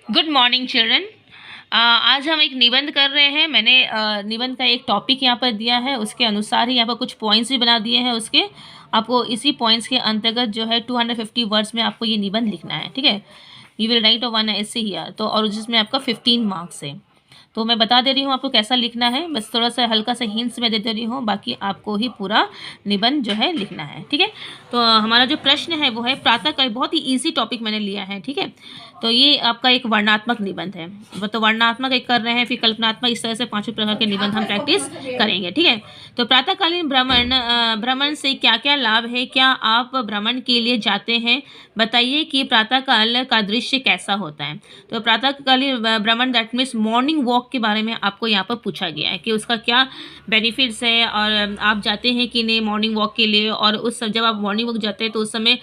Good morning children. आज हम एक निबंध कर रहे हैं। मैंने निबंध का एक टॉपिक यहाँ पर दिया है, उसके अनुसार ही यहाँ पर कुछ पॉइंट्स भी बना दिए हैं। उसके आपको इसी पॉइंट्स के अंतर्गत जो है 250 वर्ड्स में आपको ये निबंध लिखना है, ठीक है। यू विल राइट वन ऐसे ही यार, तो और जिसमें आपका 15 मार्क्स है। तो मैं बता दे रही हूँ आपको कैसा लिखना है, बस थोड़ा सा हल्का सा हिंट्स मैं दे दे रही हूँ, बाकी आपको ही पूरा निबंध जो है लिखना है, ठीक है। तो हमारा जो प्रश्न है वो है प्रातःकाल। बहुत ही इजी टॉपिक मैंने लिया है, ठीक है। तो ये आपका एक वर्णनात्मक निबंध है। वो तो वर्णनात्मक एक कर रहे हैं, फिर कल्पनात्मक, इस तरह से पांचों प्रकार के निबंध हम प्रैक्टिस करेंगे, ठीक है। तो प्रातःकालीन भ्रमण से क्या क्या लाभ है? क्या आप भ्रमण के लिए जाते हैं? बताइए कि प्रातःकाल का दृश्य कैसा होता है। तो प्रातःकालीन भ्रमण दैट मीन्स मॉर्निंग वॉक के बारे में आपको यहाँ पर पूछा गया है कि उसका क्या बेनिफिट्स है, और आप जाते हैं कि नहीं मॉर्निंग वॉक के लिए। और उस जब आप मॉर्निंग वॉक जाते हैं तो उस समय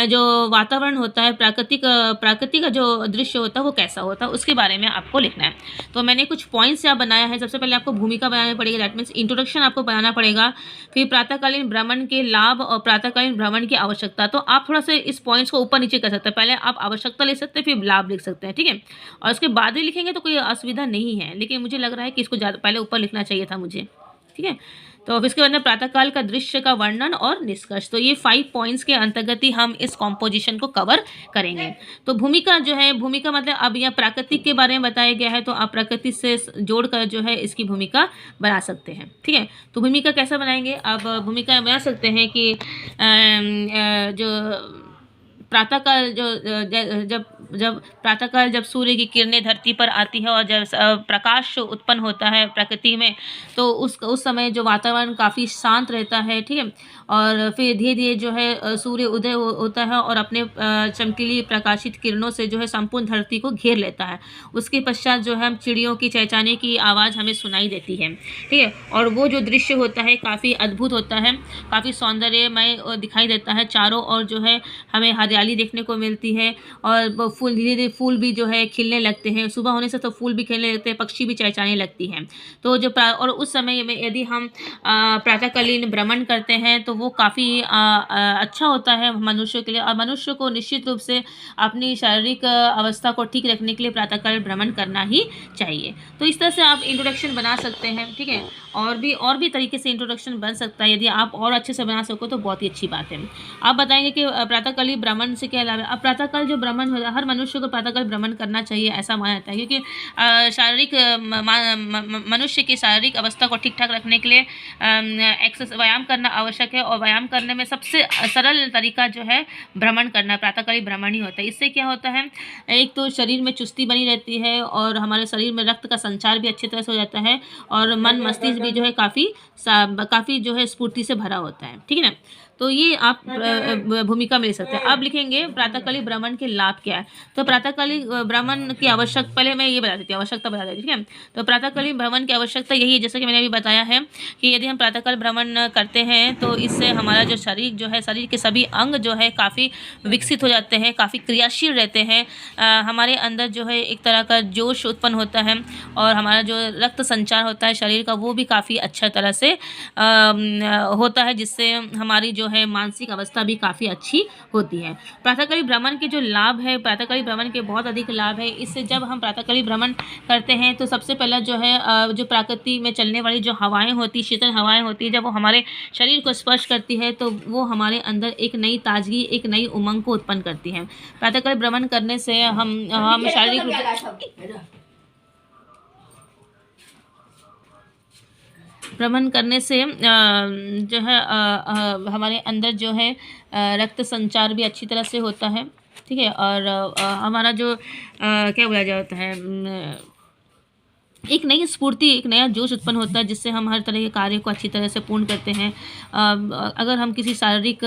जो वातावरण होता है, प्राकृतिक का जो दृश्य होता है वो कैसा होता है, उसके बारे में आपको लिखना है। तो मैंने कुछ पॉइंट्स यहाँ बनाया है। सबसे पहले आपको भूमिका बनानी पड़ेगी, दैट मीन्स इंट्रोडक्शन आपको बनाना पड़ेगा। फिर प्रातःकालीन भ्रमण के लाभ और प्रातःकालीन भ्रमण की आवश्यकता। तो आप थोड़ा सा इस पॉइंट्स को ऊपर नीचे कर सकते हैं। पहले आप आवश्यकता लिख सकते हैं, फिर लाभ लिख सकते हैं, ठीक है। और उसके बाद ही लिखेंगे तो कोई असुविधा नहीं है, लेकिन मुझे लग रहा है कि इसको ज़्यादा पहले ऊपर लिखना चाहिए था मुझे, ठीक है। तो अब इसके बाद में प्रातःकाल का दृश्य का वर्णन और निष्कर्ष। तो ये 5 पॉइंट्स के अंतर्गत ही हम इस कॉम्पोजिशन को कवर करेंगे। तो भूमिका जो है, भूमिका मतलब अब यह प्राकृतिक के बारे में बताया गया है, तो आप प्रकृति से जोड़कर जो है इसकी भूमिका बना सकते हैं, ठीक है। तो भूमिका कैसा बनाएंगे? आप भूमिका बना सकते हैं कि जो प्रातःकाल जब जब प्रातःकाल जब सूर्य की किरणें धरती पर आती है और जब प्रकाश प्रकाश होता है प्रकृति में, तो उस समय जो वातावरण काफ़ी शांत रहता है, ठीक है। और फिर धीरे धीरे जो है सूर्य उदय होता है और अपने चमकीली प्रकाशित किरणों से जो है संपूर्ण धरती को घेर लेता है। उसके पश्चात जो है हम चिड़ियों की चहचहाने की आवाज़ हमें सुनाई देती है, ठीक है। और वो जो दृश्य होता है काफ़ी अद्भुत होता है, काफ़ी सौंदर्यमय दिखाई देता है। चारों ओर जो है हमें हरियाली देखने को मिलती है, और फूल धीरे धीरे फूल भी जो है खिलने लगते हैं। सुबह होने से तो फूल भी खिलने लगते हैं, पक्षी भी चहचहाने लगती हैं। तो जो और उस समय में यदि हम प्रातःकालीन भ्रमण करते हैं तो वो काफ़ी अच्छा होता है मनुष्य के लिए। और मनुष्य को निश्चित रूप से अपनी शारीरिक अवस्था को ठीक रखने के लिए प्रातःकालीन भ्रमण करना ही चाहिए। तो इस तरह से आप इंट्रोडक्शन बना सकते हैं, ठीक है। और भी तरीके से इंट्रोडक्शन बन सकता है। यदि आप और अच्छे से बना सको तो बहुत ही अच्छी बात है। आप बताएंगे कि प्रातःकालीन भ्रमण से क्या लाभ है। अब प्रातःकाल जो भ्रमण होता है, हर मनुष्य को प्रातःकाल भ्रमण करना चाहिए ऐसा माना जाता है, क्योंकि शारीरिक मनुष्य की शारीरिक अवस्था को ठीक ठाक रखने के लिए व्यायाम करना आवश्यक है। और व्यायाम करने में सबसे सरल तरीका जो है भ्रमण करना, प्रातःकालीन भ्रमण ही होता है। इससे क्या होता है, एक तो शरीर में चुस्ती बनी रहती है, और हमारे शरीर में रक्त का संचार भी अच्छी तरह से हो जाता है, और मन मस्तिष्क भी जो है काफ़ी जो है स्फूर्ति से भरा होता है, ठीक है ना। तो ये आप भूमिका में ले सकते हैं। अब लिखेंगे प्रातःकालीन भ्रमण के लाभ क्या है। तो प्रातःकालीन भ्रमण की आवश्यकता, पहले मैं ये बता देती हूँ, आवश्यकता बता देती हूँ, ठीक है। तो प्रातःकालीन भ्रमण की आवश्यकता यही है, जैसा कि मैंने अभी बताया है कि यदि हम प्रातःकाल भ्रमण करते हैं तो इससे हमारा जो शरीर जो है, शरीर के सभी अंग जो है काफ़ी विकसित हो जाते हैं, काफ़ी क्रियाशील रहते हैं। हमारे अंदर जो है एक तरह का जोश उत्पन्न होता है, और हमारा जो रक्त संचार होता है शरीर का वो भी काफ़ी अच्छा तरह से होता है, जिससे हमारी जो है मानसिक अवस्था भी काफ़ी अच्छी होती है। प्रातःकालीन भ्रमण के जो लाभ है, प्रातःकालीन भ्रमण के बहुत अधिक लाभ है। इससे जब हम प्रातःकालीन भ्रमण करते हैं तो सबसे पहला जो है जो प्रकृति में चलने वाली जो हवाएं होती, शीतल हवाएं होती है, जब वो हमारे शरीर को स्पर्श करती है तो वो हमारे अंदर एक नई ताजगी, एक नई उमंग को उत्पन्न करती है। प्रातःकालीन भ्रमण करने से हम शारीरिक रूप से भ्रमण करने से जो है हमारे अंदर जो है रक्त संचार भी अच्छी तरह से होता है, ठीक है। और हमारा जो क्या बोला जाता है, एक नई स्फूर्ति, एक नया जोश उत्पन्न होता है, जिससे हम हर तरह के कार्य को अच्छी तरह से पूर्ण करते हैं। अगर हम किसी शारीरिक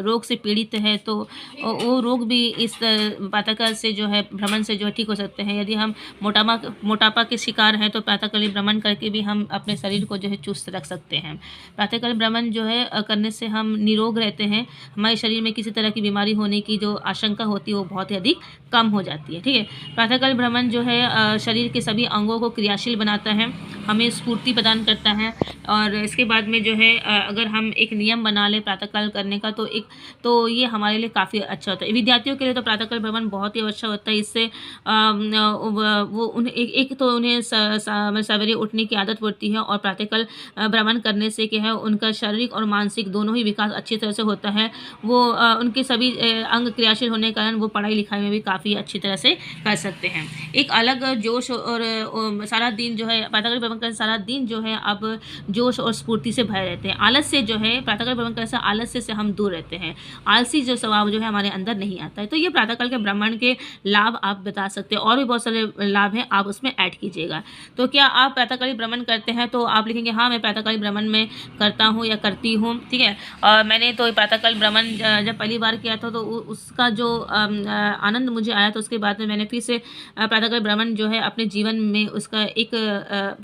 रोग से पीड़ित हैं तो वो रोग भी इस प्रातःकाल से जो है भ्रमण से जो है ठीक हो सकते हैं। यदि हम मोटापा के शिकार हैं तो प्रातःकालीन भ्रमण करके भी हम अपने शरीर को जो है चुस्त रख सकते हैं। प्रातःकालीन भ्रमण जो है करने से हम निरोग रहते हैं। हमारे शरीर में किसी तरह की बीमारी होने की जो आशंका होती है वो बहुत ही अधिक कम हो जाती है, ठीक है। प्रातःकालीन भ्रमण जो है शरीर के सभी अंगों को क्रियाशील बनाता है, हमें स्फूर्ति प्रदान करता है। और इसके बाद में जो है अगर हम एक नियम बना लें प्रातःकाल करने का तो ये हमारे लिए काफ़ी अच्छा होता है। विद्यार्थियों के लिए तो प्रातःकाल भ्रमण बहुत ही अच्छा होता है। इससे वो उन्हें एक तो उन्हें सवेरे उठने की आदत पड़ती है, और प्रातःकाल भ्रमण करने से क्या है उनका शारीरिक और मानसिक दोनों ही विकास अच्छी तरह से होता है। वो उनके सभी अंग क्रियाशील होने के कारण वो पढ़ाई लिखाई में भी काफ़ी अच्छी तरह से कर सकते हैं। एक अलग जोश और सारा दिन जो है प्रातःकाल भ्रमण करने सारा दिन जो है अब जोश और स्फूर्ति से भरे रहते हैं। आलस से जो है प्रातःकाल भ्रमण करने से आलस्य से हम दूर रहते हैं, आलसी जो स्वभाव जो है हमारे अंदर नहीं आता है। तो ये प्रातःकाल के भ्रमण के लाभ आप बता सकते हैं, और भी बहुत सारे लाभ हैं, आप उसमें ऐड कीजिएगा। तो क्या आप प्रातःकाली भ्रमण करते हैं? तो आप लिखेंगे हाँ, मैं प्रातःकाली भ्रमण में करता हूँ या करती हूँ। ठीक है, और मैंने तो प्रातःकाल भ्रमण जब पहली बार किया था तो उसका जो आनंद मुझे आया, तो उसके बाद में मैंने फिर से प्रातःकाल भ्रमण जो है अपने जीवन में उसका एक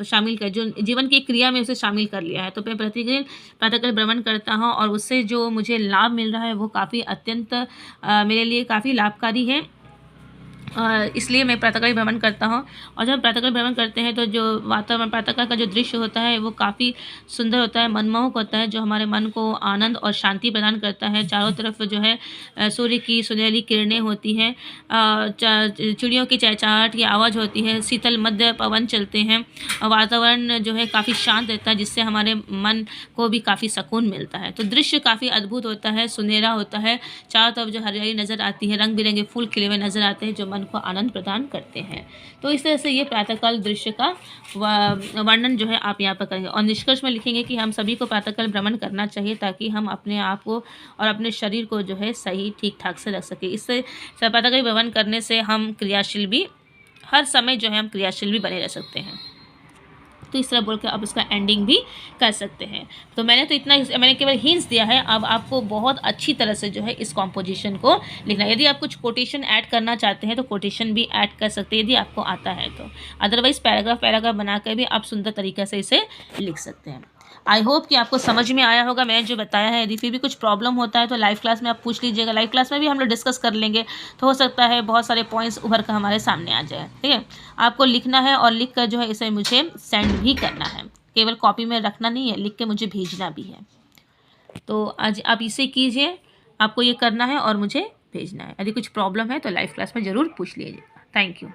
शामिल कर, जो जीवन की एक क्रिया में उसे शामिल कर लिया है। तो मैं प्रतिदिन प्रातःकाल भ्रमण करता हूँ, और उससे जो मुझे लाभ मिल रहा है वो काफ़ी अत्यंत मेरे लिए काफ़ी लाभकारी है। इसलिए मैं प्रातःकाल भ्रमण करता हूँ। और जब प्रातःकाल भ्रमण करते हैं तो जो वातावरण प्रातःकाल का जो दृश्य होता है वो काफ़ी सुंदर होता है, मनमोहक होता है, जो हमारे मन को आनंद और शांति प्रदान करता है। चारों तरफ जो है सूर्य की सुनहरी किरणें होती हैं, चिड़ियों की चहचहाहट की आवाज़ होती है, शीतल मध्य पवन चलते हैं, वातावरण जो है काफ़ी शांत रहता है, जिससे हमारे मन को भी काफ़ी सुकून मिलता है। तो दृश्य काफ़ी अद्भुत होता है, सुनहरा होता है, चारों तरफ जो हरियाली नज़र आती है, रंग बिरंगे फूल खिले हुए नज़र आते हैं जो मन को आनंद प्रदान करते हैं। तो इस तरह से ये प्रातःकाल दृश्य का वर्णन जो है आप यहाँ पर करेंगे, और निष्कर्ष में लिखेंगे कि हम सभी को प्रातःकाल भ्रमण करना चाहिए, ताकि हम अपने आप को और अपने शरीर को जो है सही ठीक ठाक से रख सकें। इससे प्रातःकाल भ्रमण करने से हम क्रियाशील भी हर समय जो है हम क्रियाशील भी बने रह सकते हैं। तो इस तरह बोल के आप उसका एंडिंग भी कर सकते हैं। तो मैंने केवल हिंट्स दिया है, अब आपको बहुत अच्छी तरह से जो है इस कॉम्पोजिशन को लिखना है। यदि आप कुछ कोटेशन ऐड करना चाहते हैं तो कोटेशन भी ऐड कर सकते हैं, यदि आपको आता है तो। अदरवाइज पैराग्राफ बनाकर भी आप सुंदर तरीके से इसे लिख सकते हैं। आई होप कि आपको समझ में आया होगा मैंने जो बताया है। यदि फिर भी कुछ प्रॉब्लम होता है तो लाइव क्लास में आप पूछ लीजिएगा, लाइव क्लास में भी हम लोग डिस्कस कर लेंगे, तो हो सकता है बहुत सारे पॉइंट्स उभर कर हमारे सामने आ जाए। ठीक है, आपको लिखना है और लिख कर जो है इसे मुझे सेंड भी करना है, केवल कॉपी में रखना नहीं है, लिख के मुझे भेजना भी है। तो आज आप इसे कीजिए, आपको ये करना है और मुझे भेजना है। यदि कुछ प्रॉब्लम है तो लाइव क्लास में ज़रूर पूछ लीजिएगा। Thank you.